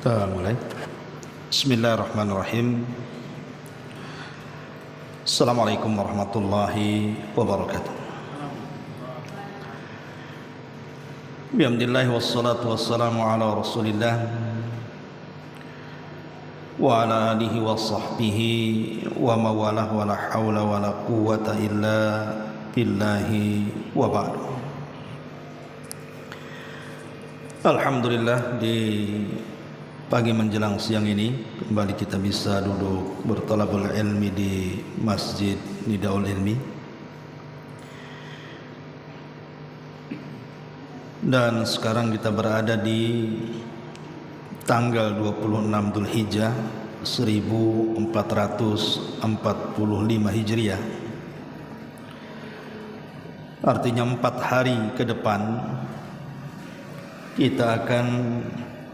Kita mulai. Bismillahirrahmanirrahim. Assalamualaikum warahmatullahi wabarakatuh. Bihamdillah wassalatu wassalamu ala rasulillah wa ala alihi wa sahbihi wa mawalah wa la hawla wa la quwwata illa billahi wa ba'du. Alhamdulillah, di pagi menjelang siang ini kembali kita bisa duduk berthalabul ilmi di Masjid Nidaul Ilmi. Dan sekarang kita berada di tanggal 26 Dzulhijjah 1445 Hijriah. Artinya 4 hari ke depan kita akan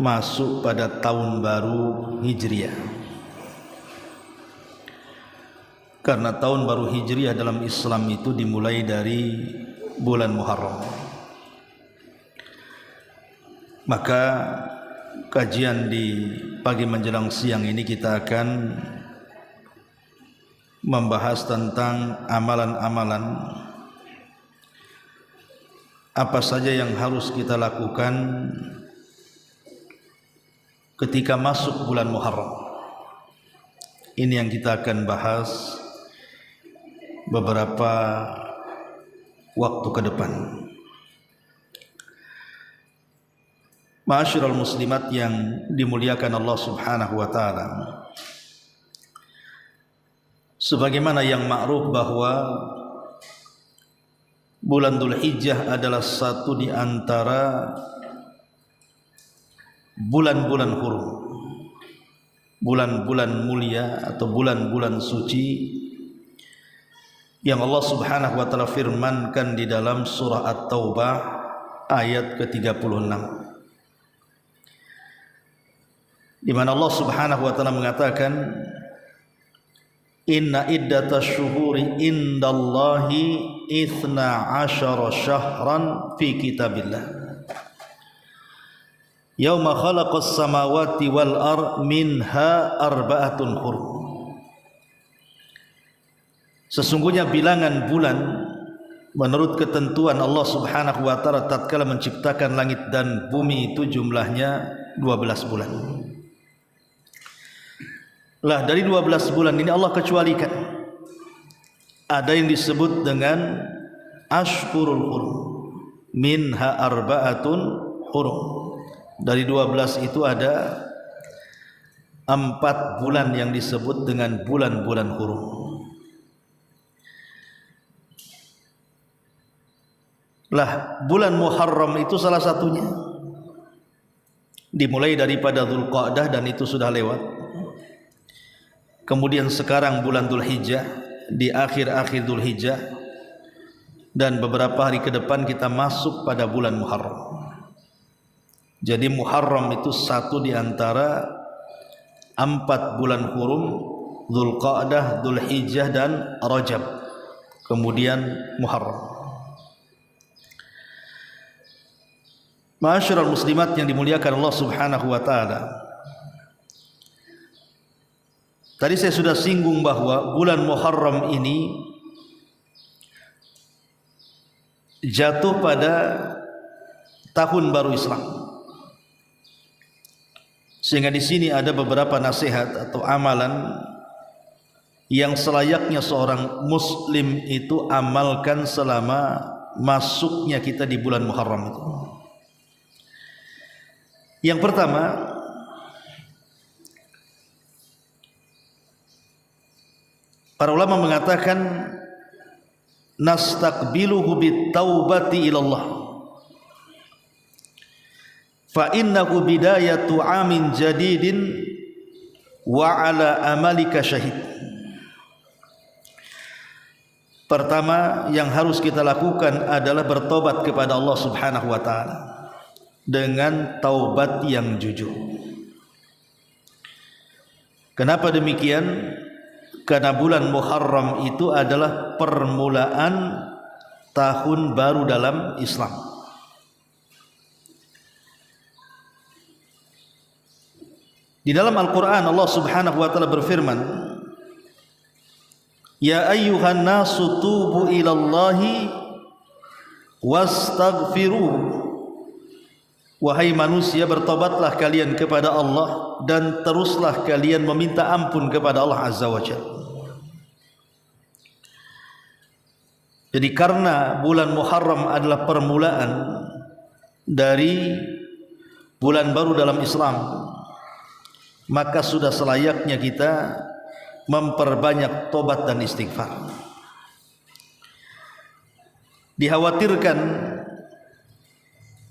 masuk pada tahun baru Hijriah. Karena tahun baru Hijriah dalam Islam itu dimulai dari bulan Muharram. Maka kajian di pagi menjelang siang ini kita akan membahas tentang amalan-amalan apa saja yang harus kita lakukan ketika masuk bulan Muharram. Ini yang kita akan bahas beberapa waktu ke depan. Ma'asyiral muslimat yang dimuliakan Allah Subhanahu wa taala. Sebagaimana yang ma'ruf bahwa bulan Dzulhijjah adalah satu di antara bulan-bulan hurum, bulan-bulan mulia atau bulan-bulan suci yang Allah Subhanahu wa taala firmankan di dalam surah At-Taubah ayat ke-36, di mana Allah Subhanahu wa taala mengatakan, inna iddatash syuhuri indallahi 12 syahran fi kitabillah yauma khalaqas samawati wal ard minha arba'atun hurum. Sesungguhnya bilangan bulan menurut ketentuan Allah Subhanahu wa taala tatkala menciptakan langit dan bumi itu jumlahnya 12 bulan. Lah dari 12 bulan ini Allah kecualikan ada yang disebut dengan ashhurul hurum, minha arba'atun hurum. Dari 12 itu ada 4 bulan yang disebut dengan bulan-bulan hurum. Lah bulan Muharram itu salah satunya. Dimulai daripada Dzulqa'dah dan itu sudah lewat. Kemudian sekarang bulan Dzulhijjah, di akhir-akhir Dzulhijjah, dan beberapa hari ke depan kita masuk pada bulan Muharram. Jadi Muharram itu satu di antara 4 bulan hurum, Dzulqa'dah, Dzulhijjah dan Rajab. Kemudian Muharram. Ma'asyiral muslimat yang dimuliakan Allah Subhanahu wa taala. Tadi saya sudah singgung bahwa bulan Muharram ini jatuh pada tahun baru Islam. Sehingga di sini ada beberapa nasihat atau amalan yang selayaknya seorang muslim itu amalkan selama masuknya kita di bulan Muharram itu. Yang pertama, para ulama mengatakan nastaqbiluhu bitaubati ilallah fa innahu bidayatu amin jadidin wa ala amalika syahid. Pertama yang harus kita lakukan adalah bertobat kepada Allah Subhanahu wa taala dengan taubat yang jujur. Kenapa demikian? Karena bulan Muharram itu adalah permulaan tahun baru dalam Islam. Di dalam Al-Quran Allah subhanahu wa ta'ala berfirman, Ya ayyuhan nasu tubu ilallahi wastaghfiruh. Wahai manusia, bertobatlah kalian kepada Allah dan teruslah kalian meminta ampun kepada Allah Azza wa Jalla. Jadi karena bulan Muharram adalah permulaan dari bulan baru dalam Islam, maka sudah selayaknya kita memperbanyak tobat dan istighfar. Dikhawatirkan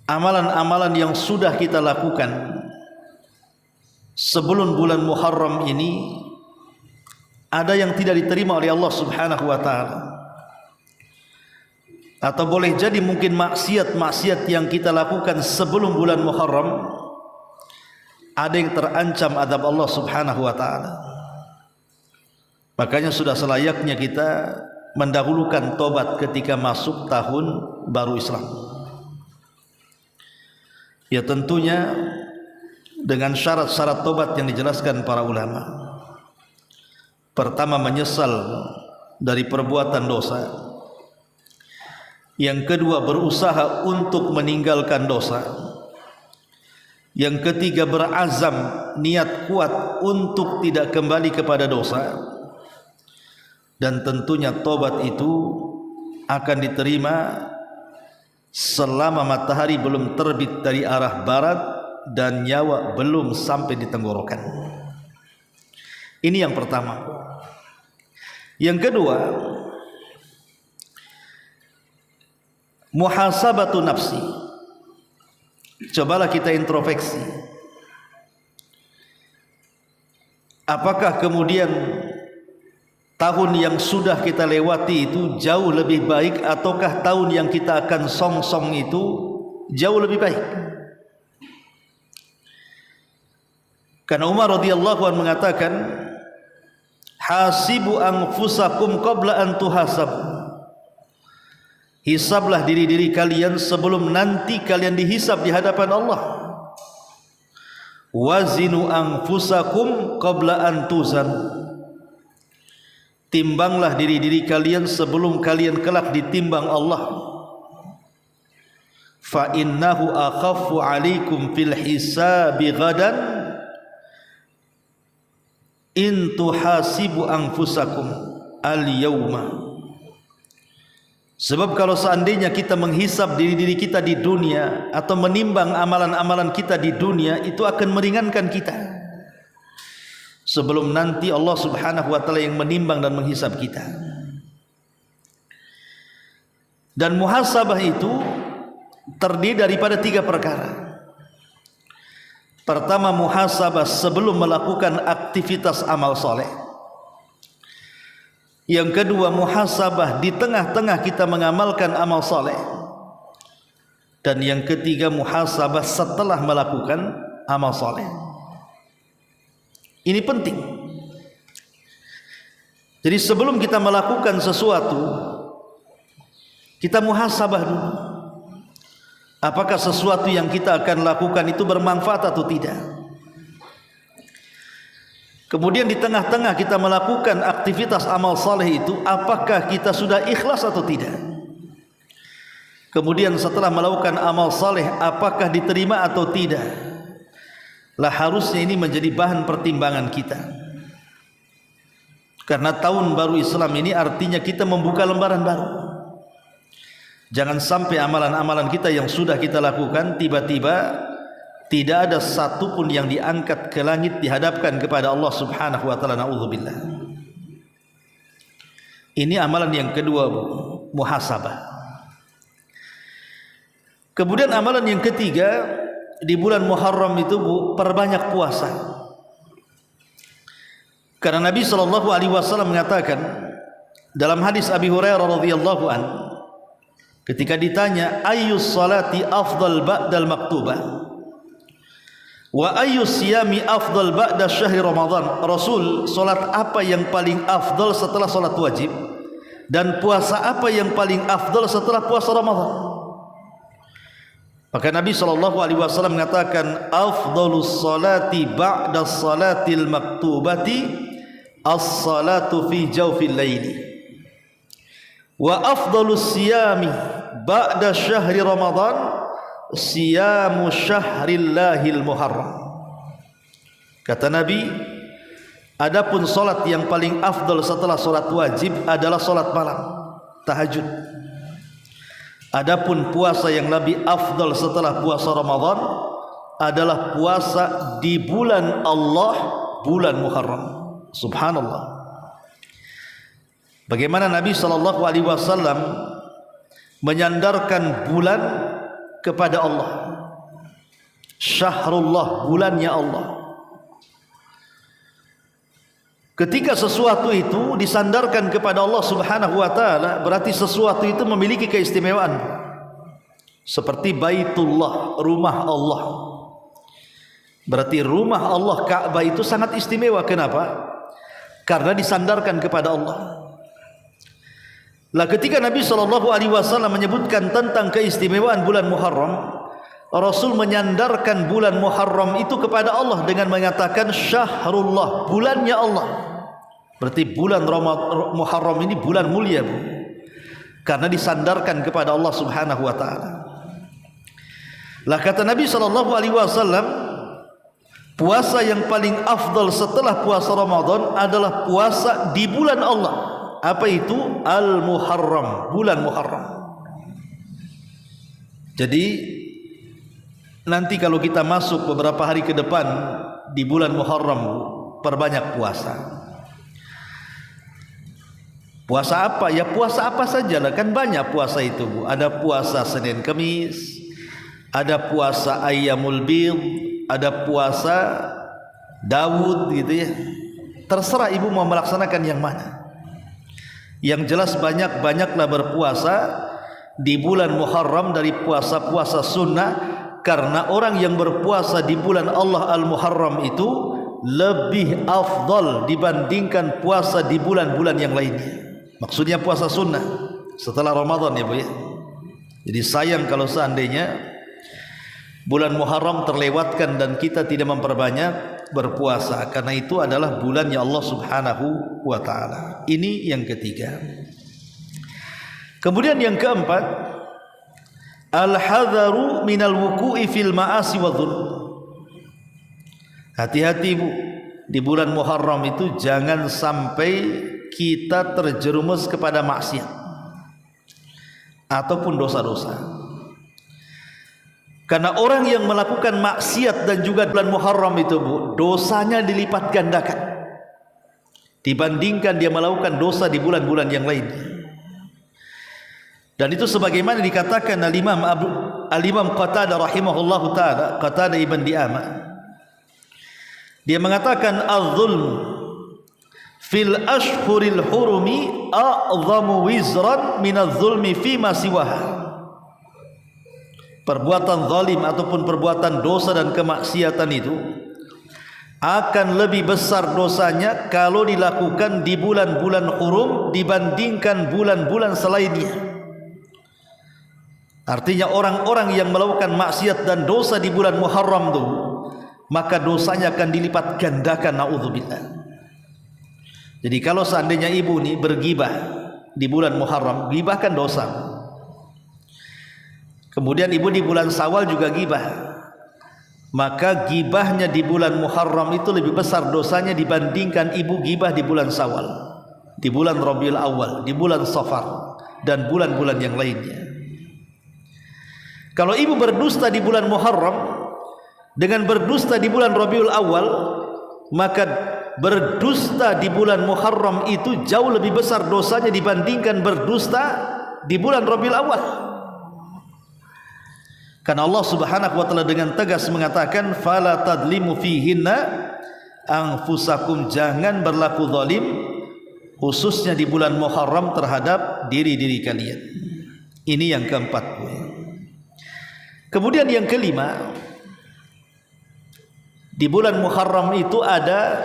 amalan-amalan yang sudah kita lakukan sebelum bulan Muharram ini ada yang tidak diterima oleh Allah Subhanahu wa ta'ala, atau boleh jadi mungkin maksiat-maksiat yang kita lakukan sebelum bulan Muharram ada yang terancam azab Allah Subhanahu wa ta'ala. Makanya sudah selayaknya kita mendahulukan tobat ketika masuk tahun baru Islam. Ya tentunya dengan syarat-syarat tobat yang dijelaskan para ulama. Pertama, menyesal dari perbuatan dosa. Yang kedua, berusaha untuk meninggalkan dosa. Yang ketiga, berazam, niat kuat untuk tidak kembali kepada dosa. Dan tentunya tobat itu akan diterima selama matahari belum terbit dari arah barat dan nyawa belum sampai di tenggorokan. Ini yang pertama. Yang kedua, muhasabatu nafsi. Cobalah kita introspeksi. Apakah kemudian tahun yang sudah kita lewati itu jauh lebih baik, ataukah tahun yang kita akan songsong itu jauh lebih baik? Karena Umar radhiyallahu anhu mengatakan, hasibu anfusakum qabla an tuhasabu. Hisablah diri-diri kalian sebelum nanti kalian dihisab di hadapan Allah. Wazinu anfusakum qabla an tuzan. Timbanglah diri-diri kalian sebelum kalian kelak ditimbang Allah. Fa innahu akhaffu alaikum fil hisabi ghadan in tuhasibu anfusakum al yauma. Sebab kalau seandainya kita menghisab diri-diri kita di dunia atau menimbang amalan-amalan kita di dunia, itu akan meringankan kita sebelum nanti Allah Subhanahu wa ta'ala yang menimbang dan menghisab kita. Dan muhasabah itu terdiri daripada 3 perkara. Pertama, muhasabah sebelum melakukan aktivitas amal soleh. Yang kedua, muhasabah di tengah-tengah kita mengamalkan amal soleh. Dan yang ketiga, muhasabah setelah melakukan amal soleh. Ini penting. Jadi sebelum kita melakukan sesuatu, kita muhasabah dulu. Apakah sesuatu yang kita akan lakukan itu bermanfaat atau tidak? Kemudian di tengah-tengah kita melakukan aktivitas amal saleh itu, apakah kita sudah ikhlas atau tidak? Kemudian setelah melakukan amal saleh, apakah diterima atau tidak? Lah harusnya ini menjadi bahan pertimbangan kita. Karena tahun baru Islam ini artinya kita membuka lembaran baru. Jangan sampai amalan-amalan kita yang sudah kita lakukan tiba-tiba tidak ada satu pun yang diangkat ke langit dihadapkan kepada Allah Subhanahu wa ta'ala. Na'udzubillah. Ini amalan yang kedua, muhasabah. Kemudian amalan yang ketiga, di bulan Muharram itu perbanyak puasa. Karena Nabi SAW mengatakan dalam hadis Abi Hurairah radhiyallahu anhu, ketika ditanya ayyus salati afdal ba'dal maktubah wa ayyus siyami afdal ba'da syahri Ramadan, Rasul, salat apa yang paling afdal setelah salat wajib, dan puasa apa yang paling afdal setelah puasa Ramadan? Maka Nabi SAW mengatakan, afdalus salati ba'da salatil maktubati as-salatu fi jawfil laili, wa afdalus siyami ba'da syahri Ramadan siyamu syahrillahil muharram. Kata Nabi, adapun salat yang paling afdal setelah salat wajib adalah salat malam, tahajud. Adapun puasa yang lebih afdal setelah puasa Ramadan adalah puasa di bulan Allah, bulan Muharram. Subhanallah. Bagaimana Nabi SAW menyandarkan bulan kepada Allah. Syahrullah, bulannya Allah. Ketika sesuatu itu disandarkan kepada Allah Subhanahu wa taala, berarti sesuatu itu memiliki keistimewaan. Seperti Baitullah, rumah Allah. Berarti rumah Allah Ka'bah itu sangat istimewa. Kenapa? Karena disandarkan kepada Allah. Lah ketika Nabi SAW menyebutkan tentang keistimewaan bulan Muharram, Rasul menyandarkan bulan Muharram itu kepada Allah dengan mengatakan Syahrullah, bulannya Allah. Berarti bulan Muharram ini bulan mulia, Bu. Karena disandarkan kepada Allah Subhanahu wa taala. Lah kata Nabi SAW, puasa yang paling afdal setelah puasa Ramadan adalah puasa di bulan Allah. Apa itu? Al-Muharram, bulan Muharram. Jadi nanti kalau kita masuk beberapa hari ke depan di bulan Muharram, perbanyak puasa. Puasa apa? Ya puasa apa saja lah, kan banyak puasa itu, Bu. Ada puasa Senin Kamis, ada puasa Ayyamul Bid, ada puasa Daud gitu ya. Terserah ibu mau melaksanakan yang mana. Yang jelas banyak-banyaklah berpuasa di bulan Muharram dari puasa-puasa sunnah, karena orang yang berpuasa di bulan Allah Al-Muharram itu lebih afdal dibandingkan puasa di bulan-bulan yang lainnya. Maksudnya puasa sunnah setelah Ramadan ya Bu ya. Jadi sayang kalau seandainya bulan Muharram terlewatkan dan kita tidak memperbanyak berpuasa, karena itu adalah bulannya Allah Subhanahu wa taala. Ini yang ketiga. Kemudian yang keempat, al-hadharu minal wuku'i fil ma'asi wa dhulm. Hati-hati Bu, di bulan Muharram itu jangan sampai kita terjerumus kepada maksiat ataupun dosa-dosa. Karena orang yang melakukan maksiat dan juga bulan Muharram itu, Bu, dosanya dilipat gandakan dibandingkan dia melakukan dosa di bulan-bulan yang lainnya. Dan itu sebagaimana dikatakan Al-Imam Qatadah rahimahullahu taala, Qatadah ibn Di'amah, dia mengatakan az-zulm fil ashhuril hurumi a'zamu wizran minadz-zulmi fima siwaha. Perbuatan zalim ataupun perbuatan dosa dan kemaksiatan itu akan lebih besar dosanya kalau dilakukan di bulan-bulan hurum dibandingkan bulan-bulan selainnya. Artinya orang-orang yang melakukan maksiat dan dosa di bulan Muharram itu, maka dosanya akan dilipat gandakan, naudzubillah. Jadi kalau seandainya ibu nih bergibah di bulan Muharram, gibah kan dosa. Kemudian ibu di bulan Syawal juga gibah, maka gibahnya di bulan Muharram itu lebih besar dosanya dibandingkan ibu gibah di bulan Syawal, di bulan Rabiul Awal, di bulan Safar, dan bulan-bulan yang lainnya. Kalau ibu berdusta di bulan Muharram dengan berdusta di bulan Rabiul Awal, maka berdusta di bulan Muharram itu jauh lebih besar dosanya dibandingkan berdusta di bulan Rabiul Awal. Karena Allah Subhanahu wa taala dengan tegas mengatakan fala tadlimu fihinna anfusakum, jangan berlaku zalim khususnya di bulan Muharram terhadap diri-diri kalian. Ini yang keempat. Kemudian yang kelima, di bulan Muharram itu ada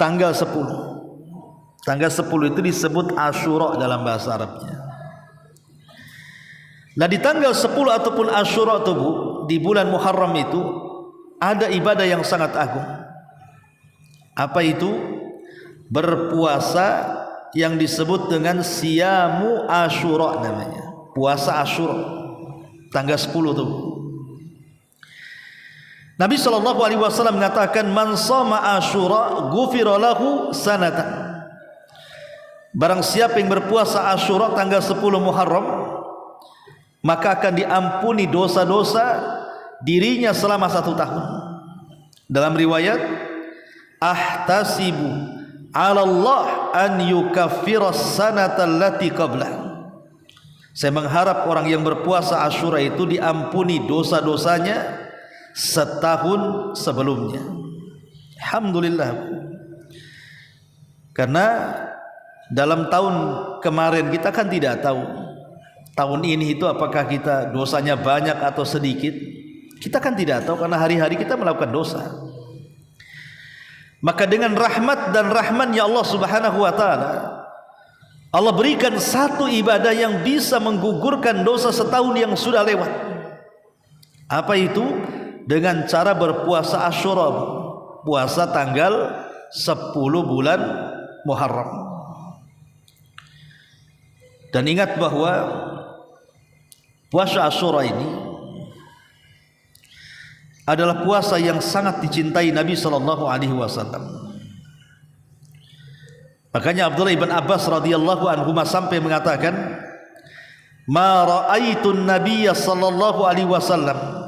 tanggal 10. Tanggal 10 itu disebut Asyura dalam bahasa Arabnya. Nah di tanggal 10 ataupun Asyura itu Bu, di bulan Muharram itu ada ibadah yang sangat agung. Apa itu? Berpuasa yang disebut dengan Siyamu Asyura namanya. Puasa Asyura tanggal 10 itu. Nabi SAW mengatakan, man shoma Asyura ghufira lahu sanatan. Barang siapa yang berpuasa Asyura tanggal 10 Muharram, maka akan diampuni dosa-dosa dirinya selama 1 tahun. Dalam riwayat, ahtasibu 'ala Allah an yukaffira sanata allati qablah. Saya mengharap orang yang berpuasa Asyura itu diampuni dosa-dosanya setahun sebelumnya. Alhamdulillah. Karena dalam tahun kemarin kita kan tidak tahu tahun ini itu apakah kita dosanya banyak atau sedikit. Kita kan tidak tahu karena hari-hari kita melakukan dosa. Maka dengan rahmat dan rahman-Nya Allah Subhanahu wa taala, Allah berikan satu ibadah yang bisa menggugurkan dosa setahun yang sudah lewat. Apa itu? Dengan cara berpuasa Asyura, puasa tanggal 10 bulan Muharram. Dan ingat bahwa puasa Asyura ini adalah puasa yang sangat dicintai Nabi SAW. Makanya Abdullah ibn Abbas radhiyallahu anhu sampai mengatakan, ma ra'aitun nabiyya sallallahu alaihi wasallam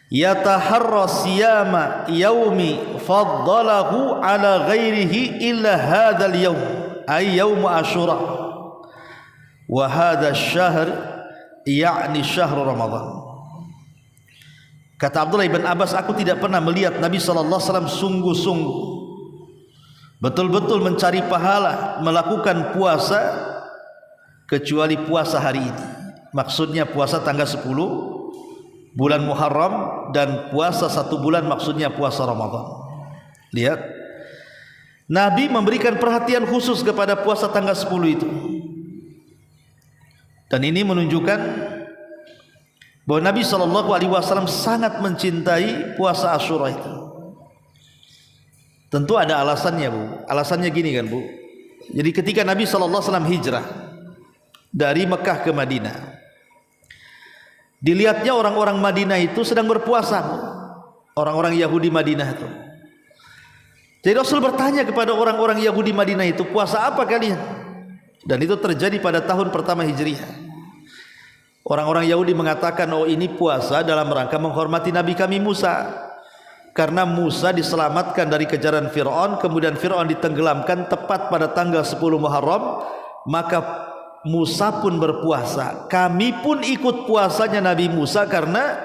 yataharra siyama yaumi faddalahu ala ghairihi illa hadzal yaum ay yaum Asyura wa hadha syahr yakni syahr Ramadan. Kata Abdullah ibn Abbas, aku tidak pernah melihat Nabi SAW sungguh-sungguh betul-betul mencari pahala melakukan puasa kecuali puasa hari ini. Maksudnya puasa tanggal 10 bulan Muharram dan puasa 1 bulan, maksudnya puasa Ramadan. Lihat, Nabi memberikan perhatian khusus kepada puasa tanggal 10 itu. Dan ini menunjukkan bahwa Nabi SAW sangat mencintai puasa Asyura itu. Tentu ada alasannya Bu. Alasannya gini kan Bu. Jadi ketika Nabi SAW hijrah dari Mekah ke Madinah, dilihatnya orang-orang Madinah itu sedang berpuasa, orang-orang Yahudi Madinah itu. Jadi Rasul bertanya kepada orang-orang Yahudi Madinah itu, puasa apa kalian? Dan itu terjadi pada tahun pertama Hijriah. Orang-orang Yahudi mengatakan, oh ini puasa dalam rangka menghormati Nabi kami Musa. Karena Musa diselamatkan dari kejaran Fir'aun, kemudian Fir'aun ditenggelamkan tepat pada tanggal 10 Muharram, maka Musa pun berpuasa. Kami pun ikut puasanya Nabi Musa karena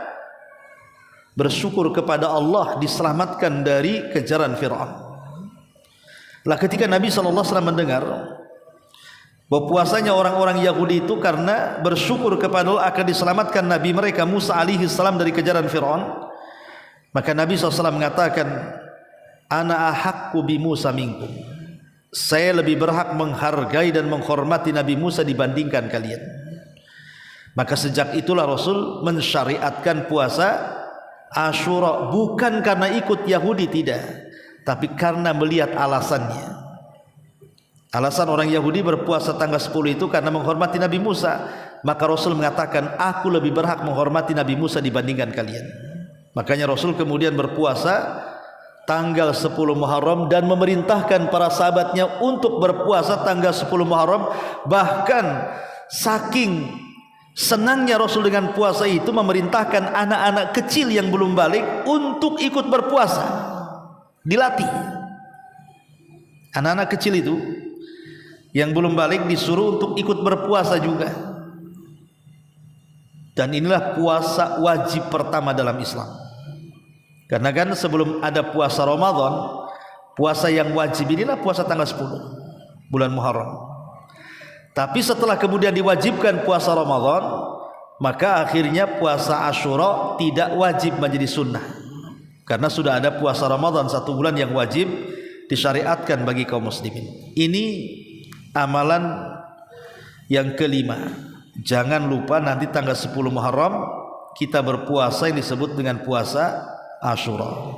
bersyukur kepada Allah diselamatkan dari kejaran Fir'aun. Lah ketika Nabi SAW mendengar bahwa puasanya orang-orang Yahudi itu karena bersyukur kepada Allah akan diselamatkan Nabi mereka Musa alaihi salam dari kejaran Fir'aun, maka Nabi SAW mengatakan, ana ahaqqu bi Musa minkum, saya lebih berhak menghargai dan menghormati Nabi Musa dibandingkan kalian. Maka sejak itulah Rasul mensyariatkan puasa Asyura, bukan karena ikut Yahudi, tidak, tapi karena melihat alasannya. Alasan orang Yahudi berpuasa tanggal 10 itu karena menghormati Nabi Musa. Maka Rasul mengatakan, aku lebih berhak menghormati Nabi Musa dibandingkan kalian. Makanya Rasul kemudian berpuasa tanggal 10 Muharram dan memerintahkan para sahabatnya untuk berpuasa tanggal 10 Muharram. Bahkan saking senangnya Rasul dengan puasa itu, memerintahkan anak-anak kecil yang belum balik untuk ikut berpuasa, dilatih. Anak-anak kecil itu yang belum balik disuruh untuk ikut berpuasa juga. Dan inilah puasa wajib pertama dalam Islam. Karena kan sebelum ada puasa Ramadan, puasa yang wajib inilah puasa tanggal 10 bulan Muharram. Tapi setelah kemudian diwajibkan puasa Ramadan, maka akhirnya puasa Asyura tidak wajib menjadi sunnah. Karena sudah ada puasa Ramadan 1 bulan yang wajib disyariatkan bagi kaum muslimin. Ini amalan yang kelima Jangan lupa nanti tanggal 10 Muharram kita berpuasa yang disebut dengan puasa Asyura.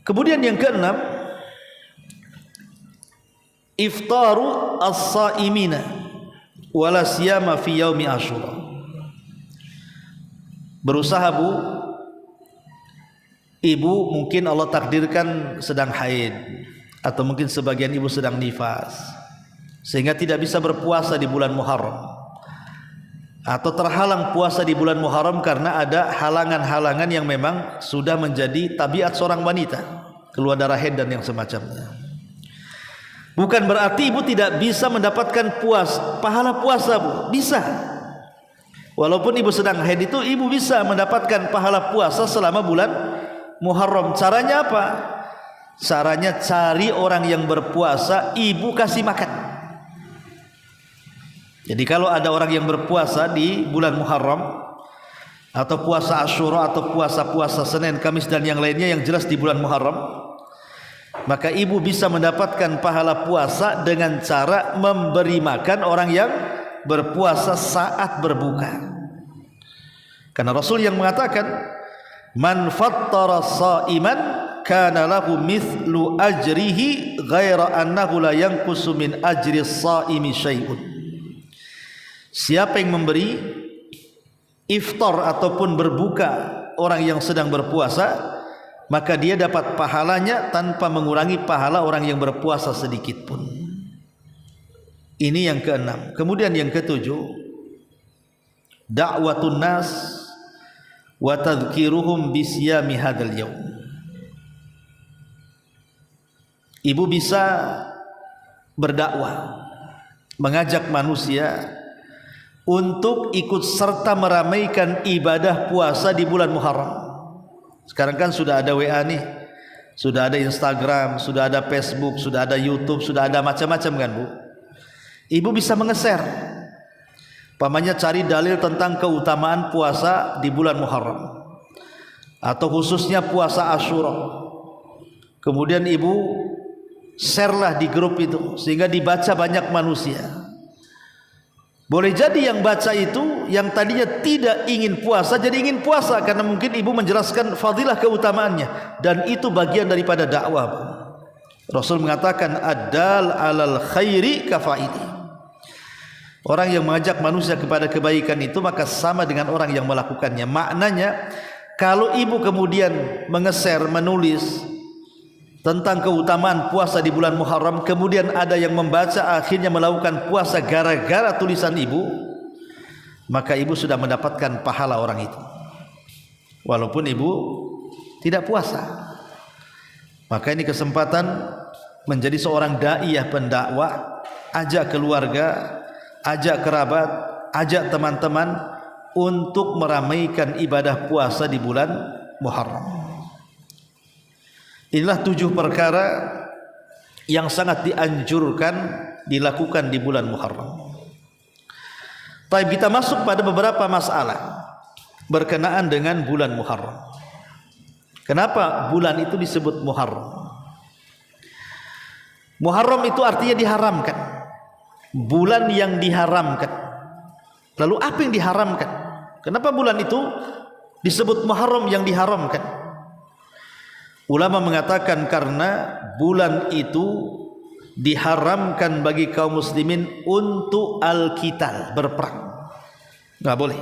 Kemudian yang keenam, iftaru as-saimina wala siyama fi yaumi Asyura. Berusaha Bu, ibu mungkin Allah takdirkan sedang haid, atau mungkin sebagian ibu sedang nifas, sehingga tidak bisa berpuasa di bulan Muharram, atau terhalang puasa di bulan Muharram karena ada halangan-halangan yang memang sudah menjadi tabiat seorang wanita, keluar darah haid dan yang semacamnya. Bukan berarti ibu tidak bisa mendapatkan pahala puasa Bu, bisa. Walaupun ibu sedang haid itu ibu bisa mendapatkan pahala puasa selama bulan Muharram. Caranya apa? Caranya cari orang yang berpuasa, ibu kasih makan. Jadi kalau ada orang yang berpuasa di bulan Muharram, atau puasa Asyura, atau puasa-puasa Senin, Kamis dan yang lainnya yang jelas di bulan Muharram, maka ibu bisa mendapatkan pahala puasa dengan cara memberi makan orang yang berpuasa saat berbuka. Karena Rasul yang mengatakan, man fattara sha'iman kana lahu mithlu ajrihi ghaira annahu la yanqusu min ajri shaimi syai'un. Siapa yang memberi iftar ataupun berbuka orang yang sedang berpuasa, maka dia dapat pahalanya tanpa mengurangi pahala orang yang berpuasa sedikit pun. Ini yang keenam. Kemudian yang ketujuh, da'watun nas wa tadhkiruhum bisiyami hadzal yaum. Ibu bisa berdakwah, mengajak manusia untuk ikut serta meramaikan ibadah puasa di bulan Muharram. Sekarang kan sudah ada WA nih, sudah ada Instagram, sudah ada Facebook, sudah ada YouTube, sudah ada macam-macam kan Bu. Ibu bisa mengeser, pamannya cari dalil tentang keutamaan puasa di bulan Muharram, atau khususnya puasa Asyura. Kemudian ibu share lah di grup itu, sehingga dibaca banyak manusia. Boleh jadi yang baca itu yang tadinya tidak ingin puasa jadi ingin puasa, karena mungkin ibu menjelaskan fadilah keutamaannya, dan itu bagian daripada dakwah. Rasul mengatakan ad-dal alal khairi kafaili. Orang yang mengajak manusia kepada kebaikan itu maka sama dengan orang yang melakukannya. Maknanya kalau ibu kemudian mengeser, menulis tentang keutamaan puasa di bulan Muharram, kemudian ada yang membaca akhirnya melakukan puasa gara-gara tulisan ibu, maka ibu sudah mendapatkan pahala orang itu, walaupun ibu tidak puasa. Maka ini kesempatan menjadi seorang daiyah pendakwah, ajak keluarga, ajak kerabat, ajak teman-teman untuk meramaikan ibadah puasa di bulan Muharram. Inilah 7 perkara yang sangat dianjurkan dilakukan di bulan Muharram. Baik, kita masuk pada beberapa masalah berkenaan dengan bulan Muharram. Kenapa bulan itu disebut Muharram? Muharram itu artinya diharamkan, bulan yang diharamkan. Lalu apa yang diharamkan? Kenapa bulan itu disebut Muharram yang diharamkan? Ulama mengatakan karena bulan itu diharamkan bagi kaum muslimin untuk al-qital, berperang. Gak boleh.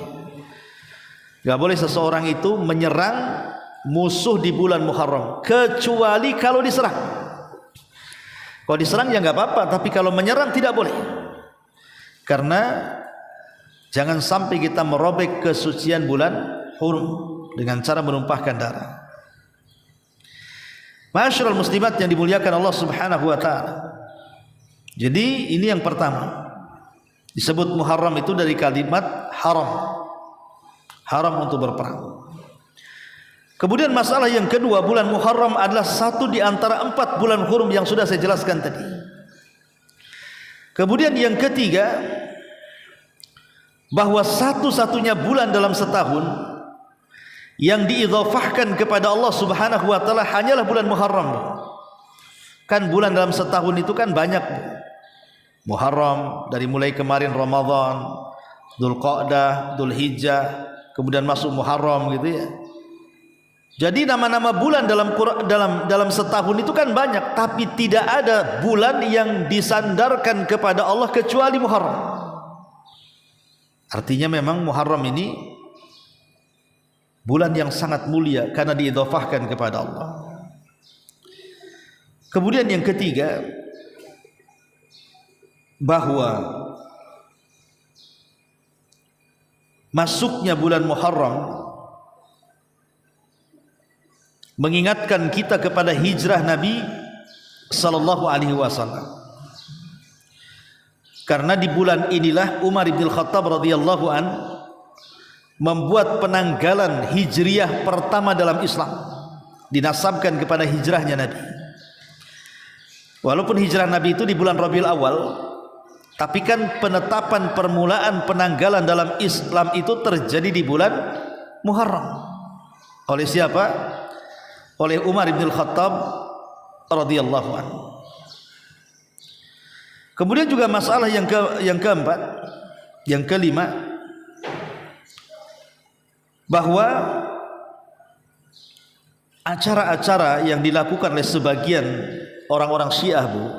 Gak boleh seseorang itu menyerang musuh di bulan Muharram, kecuali kalau diserang. Kalau diserang ya gak apa-apa, tapi kalau menyerang tidak boleh. Karena jangan sampai kita merobek kesucian bulan hurum dengan cara menumpahkan darah. Ma'asyiral muslimat yang dimuliakan Allah Subhanahu wa taala. Jadi ini yang pertama. Disebut Muharram itu dari kalimat haram. Haram untuk berperang. Kemudian masalah yang kedua, bulan Muharram adalah satu di antara 4 bulan hurum yang sudah saya jelaskan tadi. Kemudian yang ketiga, bahwa satu-satunya bulan dalam setahun yang diidhafahkan kepada Allah Subhanahu wa taala hanyalah bulan Muharram. Kan bulan dalam setahun itu kan banyak. Muharram dari mulai kemarin Ramadan, Dzulqa'dah, Dzulhijjah, kemudian masuk Muharram gitu ya. Jadi nama-nama bulan dalam setahun itu kan banyak, tapi tidak ada bulan yang disandarkan kepada Allah kecuali Muharram. Artinya memang Muharram ini bulan yang sangat mulia karena diidhafahkan kepada Allah. Kemudian yang ketiga, bahwa masuknya bulan Muharram mengingatkan kita kepada hijrah Nabi sallallahu alaihi wasallam. Karena di bulan inilah Umar bin Khattab radhiyallahu an membuat penanggalan hijriah pertama dalam Islam, dinasabkan kepada hijrahnya Nabi. Walaupun hijrah Nabi itu di bulan Rabiul Awal, tapi kan penetapan permulaan penanggalan dalam Islam itu terjadi di bulan Muharram. Oleh siapa? Oleh Umar bin Khattab radhiyallahu anhu. Kemudian juga masalah yang keempat, yang kelima, bahwa acara-acara yang dilakukan oleh sebagian orang-orang Syiah, Bu,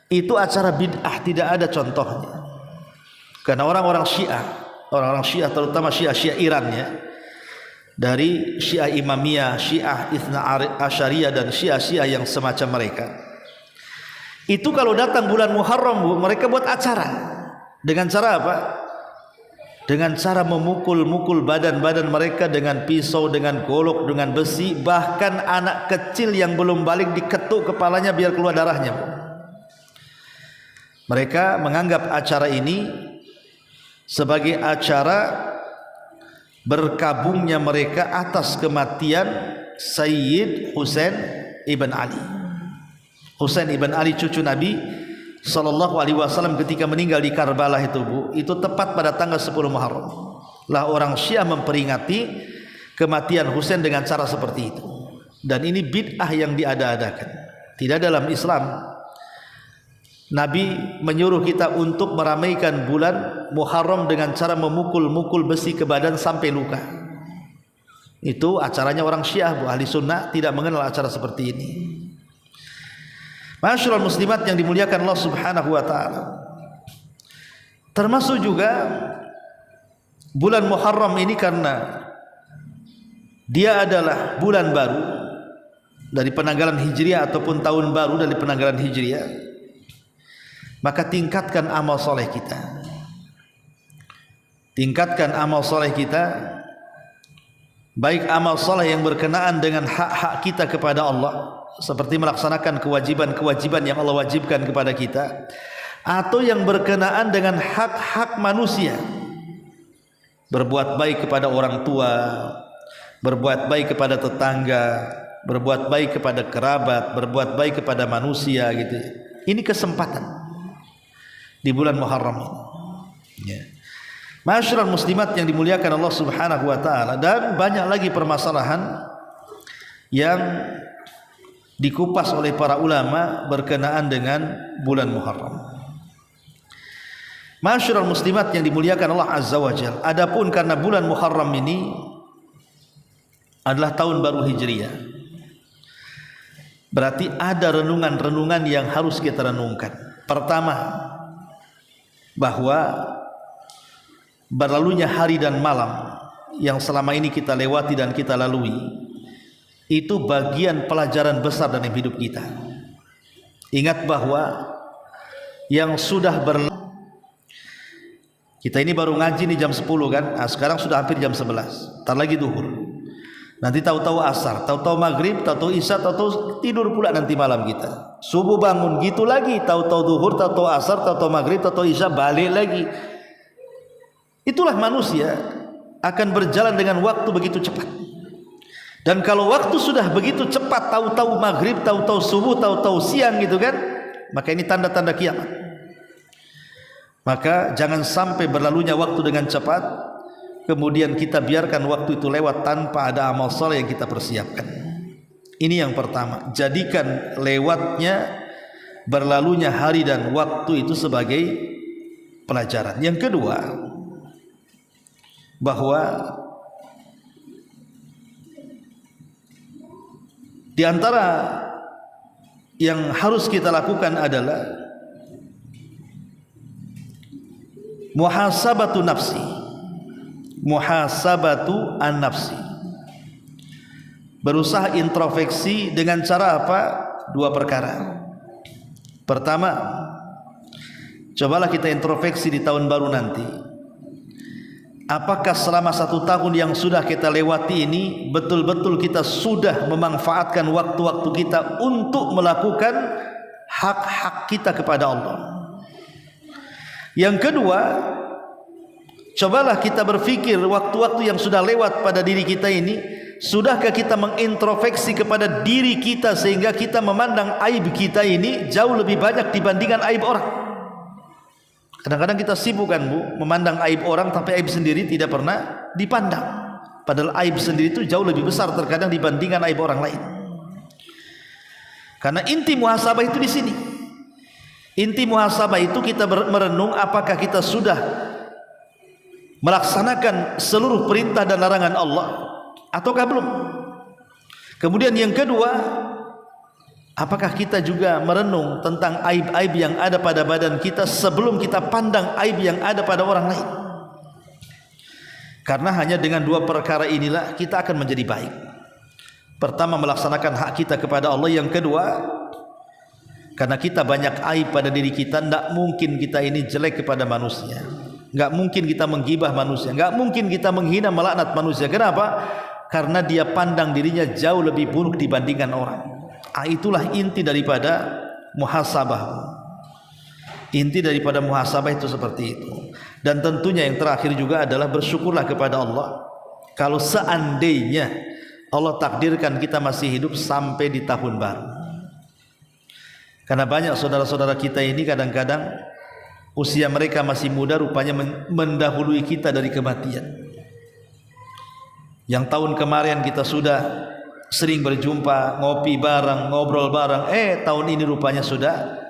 itu acara bid'ah, tidak ada contohnya. Karena orang-orang Syiah terutama Syiah Iran ya, dari Syiah Imamiyah, Syiah Itsna Asyariyah dan Syiah yang semacam mereka, itu kalau datang bulan Muharram, Bu, mereka buat acara. Dengan cara apa? Dengan cara memukul-mukul badan-badan mereka dengan pisau, dengan golok, dengan besi. Bahkan anak kecil yang belum balik diketuk kepalanya biar keluar darahnya, Bu. Mereka menganggap acara ini sebagai acara berkabungnya mereka atas kematian Sayyid Husain ibn Ali. Husain ibn Ali cucu Nabi sallallahu alaihi wasallam ketika meninggal di Karbala itu, Bu, itu tepat pada tanggal 10 Muharram. Lah orang Syiah memperingati kematian Husain dengan cara seperti itu. Dan ini bid'ah yang diada-adakan. Tidak dalam Islam. Nabi menyuruh kita untuk meramaikan bulan Muharram dengan cara memukul-mukul besi ke badan sampai luka. Itu acaranya orang Syiah, Bu. Ahli sunnah tidak mengenal acara seperti ini. Masyaallah muslimat yang dimuliakan Allah Subhanahu wa taala. Termasuk juga bulan Muharram ini karena dia adalah bulan baru dari penanggalan Hijriah ataupun tahun baru dari penanggalan Hijriah, maka tingkatkan amal soleh kita. Tingkatkan amal soleh kita, baik amal soleh yang berkenaan dengan hak-hak kita kepada Allah, seperti melaksanakan kewajiban-kewajiban yang Allah wajibkan kepada kita, atau yang berkenaan dengan hak-hak manusia. Berbuat baik kepada orang tua, berbuat baik kepada tetangga, berbuat baik kepada kerabat, berbuat baik kepada manusia gitu. Ini kesempatan di bulan Muharram ini. Ya. Masyaallah muslimat yang dimuliakan Allah Subhanahu wa taala, dan banyak lagi permasalahan yang dikupas oleh para ulama berkenaan dengan bulan Muharram. Masyaallah muslimat yang dimuliakan Allah Azza wa Jalla. Adapun karena bulan Muharram ini adalah tahun baru Hijriah, berarti ada renungan-renungan yang harus kita renungkan. Pertama, bahwa berlalunya hari dan malam yang selama ini kita lewati dan kita lalui, itu bagian pelajaran besar dalam hidup kita. Ingat bahwa yang sudah berlalu, kita ini baru ngaji nih jam 10 kan, nah, sekarang sudah hampir jam 11, ntar lagi duhur, nanti tahu-tahu asar, tahu-tahu maghrib, tahu-tahu isya, tahu-tahu tidur pula nanti malam kita. Subuh bangun gitu lagi, tahu-tahu duhur, tahu-tahu asar, tahu-tahu maghrib, tahu-tahu isya, balik lagi. Itulah manusia akan berjalan dengan waktu begitu cepat. Dan kalau waktu sudah begitu cepat, tahu-tahu maghrib, tahu-tahu subuh, tahu-tahu siang gitu kan, maka ini tanda-tanda kiamat. Maka jangan sampai berlalunya waktu dengan cepat, kemudian kita biarkan waktu itu lewat tanpa ada amal saleh yang kita persiapkan. Ini yang pertama. Jadikan lewatnya, berlalunya hari dan waktu itu sebagai pelajaran. Yang kedua, bahwa di antara yang harus kita lakukan adalah muhasabatu nafsi, muhasabatu an-nafsi. Berusaha introspeksi dengan cara apa? Dua perkara. Pertama, cobalah kita introspeksi di tahun baru nanti. Apakah selama 1 tahun yang sudah kita lewati ini betul-betul kita sudah memanfaatkan waktu-waktu kita untuk melakukan hak-hak kita kepada Allah? Yang kedua, cobalah kita berpikir waktu-waktu yang sudah lewat pada diri kita ini, sudahkah kita mengintrospeksi kepada diri kita sehingga kita memandang aib kita ini jauh lebih banyak dibandingkan aib orang? Kadang-kadang kita sibuk kan Bu, memandang aib orang tapi aib sendiri tidak pernah dipandang. Padahal aib sendiri itu jauh lebih besar terkadang dibandingkan aib orang lain. Karena inti muhasabah itu di sini. Inti muhasabah itu kita merenung apakah kita sudah melaksanakan seluruh perintah dan larangan Allah ataukah belum. Kemudian yang kedua, apakah kita juga merenung tentang aib-aib yang ada pada badan kita sebelum kita pandang aib yang ada pada orang lain? Karena hanya dengan dua perkara inilah kita akan menjadi baik. Pertama, melaksanakan hak kita kepada Allah. Yang kedua, karena kita banyak aib pada diri kita, tidak mungkin kita ini jelek kepada manusia, tidak mungkin kita menggibah manusia, tidak mungkin kita menghina melaknat manusia. Kenapa? Karena dia pandang dirinya jauh lebih buruk dibandingkan orang. Itulah inti daripada muhasabah. Inti daripada muhasabah itu seperti itu. Dan tentunya yang terakhir juga adalah bersyukurlah kepada Allah kalau seandainya Allah takdirkan kita masih hidup sampai di tahun baru. Karena banyak saudara-saudara kita ini kadang-kadang usia mereka masih muda, rupanya mendahului kita dari kematian. Yang tahun kemarin kita sudah sering berjumpa, ngopi bareng, ngobrol bareng, tahun ini rupanya sudah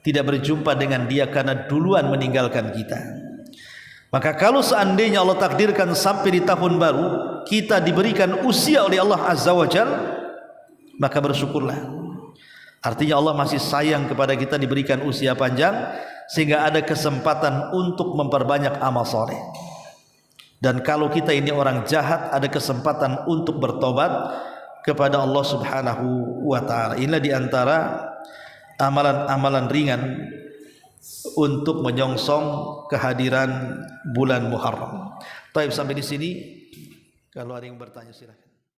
tidak berjumpa dengan dia karena duluan meninggalkan kita. Maka kalau seandainya Allah takdirkan sampai di tahun baru kita diberikan usia oleh Allah Azza wa Jalla, maka bersyukurlah. Artinya Allah masih sayang kepada kita, diberikan usia panjang sehingga ada kesempatan untuk memperbanyak amal soleh. Dan kalau kita ini orang jahat, ada kesempatan untuk bertobat kepada Allah Subhanahu wa taala. Inilah di antara amalan-amalan ringan untuk menyongsong kehadiran bulan Muharram. Baik, sampai di sini. Kalau ada yang bertanya silakan.